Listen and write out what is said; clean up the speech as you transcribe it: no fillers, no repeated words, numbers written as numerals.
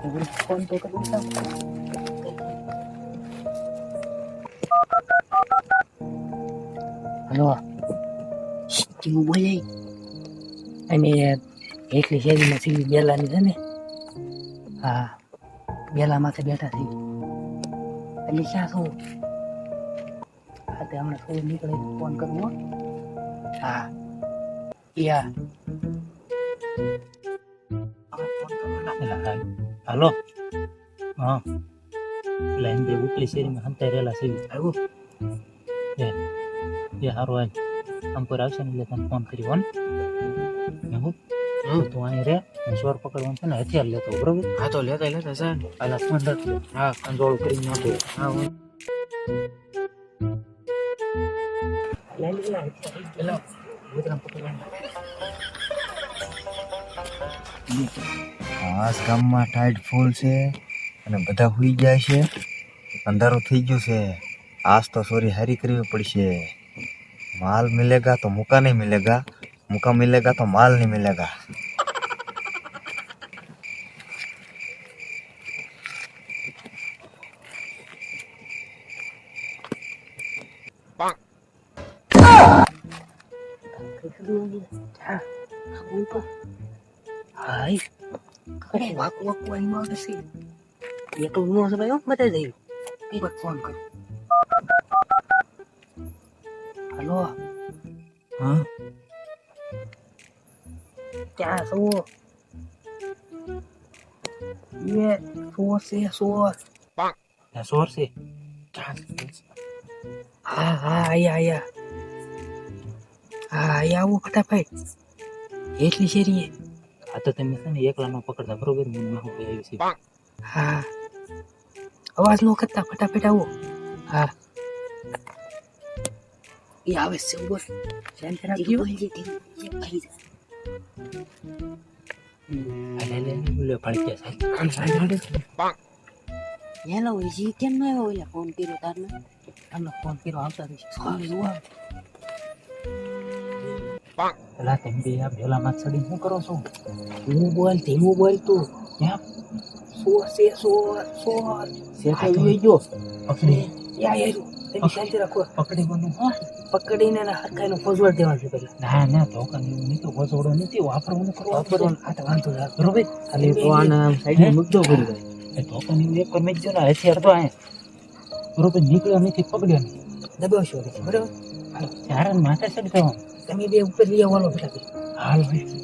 Phone તો કરી દઉં. હલો કેવું બોલે અને એટલી શેરીમાં સીવી બેલાની છે ને હા બેલા માથે બેઠા છીએ એટલે ક્યાં છું હા તે હમણાં થોડું નીકળે ફોન કરવો હા યા હાલો હા લાઈન જે ઉપલી શેરીમાં હંતાઈ રહેલા છે આવું એ સારું આજ આમ પર આવશે ને એટલે તને ફોન કર્યો ને હું તું અહીં રે ચોર પકડવાનું છે ને હથિયાર લેતો બરોબર હા તો લેતા સર પહેલા ફોન રાખજો હા કંટ્રોલ કરી નાખો હા આસ ગામમાં ટાઈટ ફૂલ છે અને બધા સુઈ જાય છે અંધારું થઈ ગયું છે આજ તો સોરી હારી કરવી પડશે માલ મિલેગા તો મુકા નહીં મિલેગા મુકા મિલેગા તો માલ નહીં મિલેગા હાય કરે વાક વાક વાઈમાં હશે એકલું નો છે ભાઈ બતાવી દઈ એક વાર ફોન કર હલો હા ક્યાં છો ये सोर से सोर સોર છે हाँ हाँ आया हाँ आया वो फटाफट એટલી શેરીએ આ તો તમે છે ને એકલા ન પકડતા બરોબર મને હું આવ્યું છે હા અવાજ નો કરતા ફટાફટ આવો હા એ આવે છે બોલ શાંત રાખજો લે પાડી ગયા હેલો ઈજી કેમ ન આવ્યો એટલે ફોન કર્યો તારને આનો ફોન કર્યો આવતા રહેશે સ્કૂલ જોવા પેલા તમે બે આ ભેલામાં ચડી શું કરો છો ધીમું બોલ તું ક્યાં સોર છે સોર સોર શેઠે આવી ગયો પકડી યા યાર તમે શાંતિ રાખો પકડી બનું હા પકડીને હરખાઈનો ફોજવડ દેવાનું છે પેલા ના ના ધોકા નહીં તો વસોડો નથી વાપરવાનું વાપરવાનું આ તો વાંધો ના બરોબર ખાલી તો આના સાઈડમાં મુદ્દો પડી જાય એ ધોકાની એક પર મેં જો ને હથિયાર તો આયા બરોબર નીકળ્યો નથી પકડ્યો નહીં દબાવશો બરાબર ત્યારે માથે ચડી થવાનું તમે બે ઉપર લઈ આવવાનો ફટાફટ હાલ ભાઈ